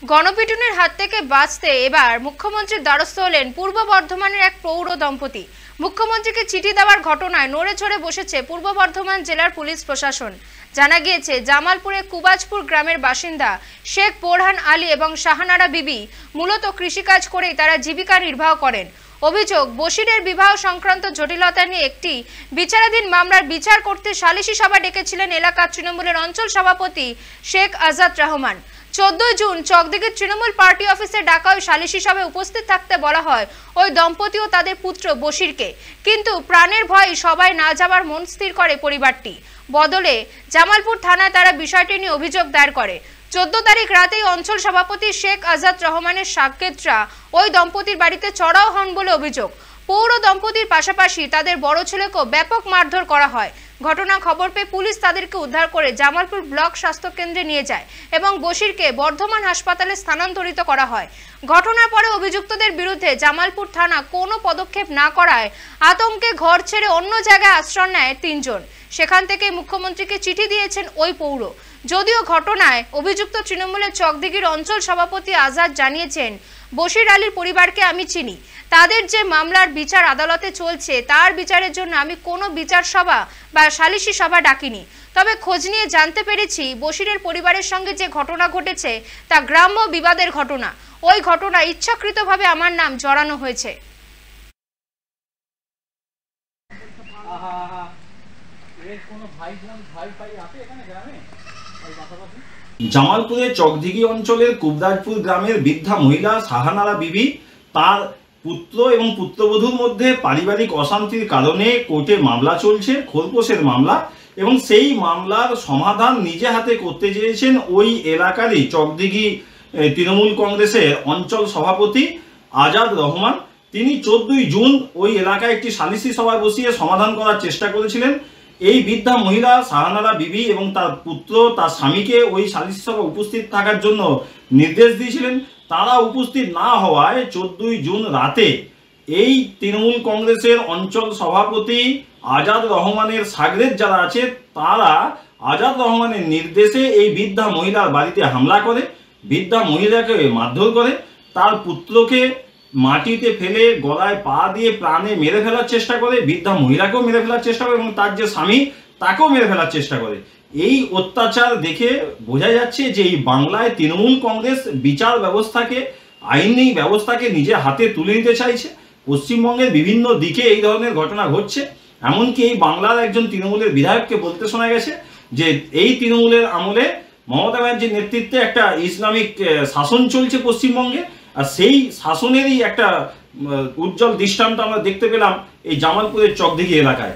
গণপিটুনির হাত থেকে বাঁচতে এবার মুখ্যমন্ত্রীর দ্বারস্থ হলেন পূর্ব বর্ধমানের এক প্রৌঢ় দম্পতি। মুখ্যমন্ত্রীকে চিঠি দেওয়ার ঘটনায় নড়ে চড়ে বসেছে পূর্ব বর্ধমান জেলার পুলিশ প্রশাসন। জানা গিয়েছে, জামালপুরে কুবাজপুর গ্রামের বাসিন্দা শেখ বোরহান আলী এবং শাহানারা বিবি মূলত কৃষিকাজ করেই তারা জীবিকা নির্বাহ করেন। অভিযোগ, বশিরের বিবাহ সংক্রান্ত জটিলতা নিয়ে একটি বিচারাধীন মামলার বিচার করতে সালিশি সভা ডেকেছিলেন এলাকার তৃণমূলের অঞ্চল সভাপতি শেখ আজাদ রহমান। 14 জুন চকদিঘির তৃণমূল পার্টি অফিসে ডাকা ওই সালিশি সভায় উপস্থিত থাকতে বলা হয় ওই দম্পতি ও তাদের পুত্র বশিরকে, কিন্তু প্রাণের ভয়ে সবাই না যাবার মন স্থির করে পরিবারটি। বদলে জামালপুর থানায় তারা বিষয়টি নিয়ে অভিযোগ দায়ের করে। 14 তারিখ রাতেই অঞ্চল সভাপতি শেখ আজাদ রহমানের সাকেতরা ওই দম্পতির বাড়িতে চড়াও হন বলে অভিযোগ। পৌর দম্পতির পাশাপাশি তাদের বড় ছেলেকেও ব্যাপক মারধর করা হয়। ঘটনা খবর পেয়ে পুলিশ তাদেরকে উদ্ধার করে জামালপুর ব্লক স্বাস্থ্য কেন্দ্রে নিয়ে যায় এবং বশিরকে বর্ধমান হাসপাতালে স্থানান্তরিত করা হয়। ঘটনার পরে অভিযুক্তদের বিরুদ্ধে জামালপুর থানা কোনো পদক্ষেপ না করায় আতঙ্কে ঘর ছেড়ে অন্য জায়গায় আশ্রয় নেয় 3 জন। সেখান থেকে মুখ্যমন্ত্রীকে চিঠি দিয়েছেন ওই পৌর। যদিও ঘটনায় অভিযুক্ত তৃণমূলের চকদিঘির অঞ্চল সভাপতি আজাদ জানিয়েছেন, বশির আলীর পরিবারকে আমি চিনি, তাদের যে মামলার বিচার আদালতে চলছে তার বিচারের জন্য আমি কোনো বিচার সভা বা সালিশি সভা ডাকিনি। তবে খোঁজ নিয়ে জানতে পেরেছি বশিরের পরিবারের সঙ্গে যে ঘটনা ঘটেছে তা গ্রাম্য বিবাদের ঘটনা। ওই ঘটনা ইচ্ছাকৃতভাবে আমার নাম জড়ানো হয়েছে। জামালপুরের চকদিঘি অঞ্চলের কুবরাজপুর গ্রামের বৃদ্ধা মহিলা শাহানারা বিবি তার পুত্র এবং পুত্রবধূর মধ্যে পারিবারিক অশান্তির কারণে কোর্টে মামলা চলছে, খোরপোশের মামলা, এবং সেই মামলার সমাধান নিজে হাতে করতে চেয়েছেন ওই এলাকারই চকদিঘি তৃণমূল কংগ্রেসের অঞ্চল সভাপতি আজাদ রহমান। তিনি 14 জুন ওই এলাকায় একটি সালিশি সভা বসিয়ে সমাধান করার চেষ্টা করেছিলেন। এই বৃদ্ধা মহিলা শাহানারা বিবি এবং তার পুত্র তার স্বামীকে ওই সালিশি সভা উপস্থিত থাকার জন্য নির্দেশ দিয়েছিলেন। তারা উপস্থিত না হওয়ায় 14 জুন রাতে এই তৃণমূল কংগ্রেসের অঞ্চল সভাপতি আজাদ রহমানের সাগরেদ যারা আছে তারা আজাদ রহমানের নির্দেশে এই বৃদ্ধা মহিলার বাড়িতে হামলা করে, বৃদ্ধা মহিলাকে মারধর করে, তার পুত্রকে মাটিতে ফেলে গলায় পা দিয়ে প্রাণে মেরে ফেলার চেষ্টা করে, বৃদ্ধা মহিলাকেও মেরে ফেলার চেষ্টা করে এবং তার যে স্বামী তাকেও মেরে ফেলার চেষ্টা করে। এই অত্যাচার দেখে বোঝা যাচ্ছে যে এই বাংলায় তৃণমূল কংগ্রেস বিচার ব্যবস্থাকে, আইনি ব্যবস্থাকে নিজের হাতে তুলে নিতে চাইছে। পশ্চিমবঙ্গের বিভিন্ন দিকে এই ধরনের ঘটনা ঘটছে। এমনকি এই বাংলার একজন তৃণমূলের বিধায়ককে বলতে শোনা গেছে যে এই তৃণমূলের আমলে মমতা ব্যানার্জির নেতৃত্বে একটা ইসলামিক শাসন চলছে পশ্চিমবঙ্গে, আর সেই শাসনেরই একটা উজ্জ্বল দৃষ্টান্ত আমরা দেখতে পেলাম এই জামালপুরের চকদিঘি এলাকায়।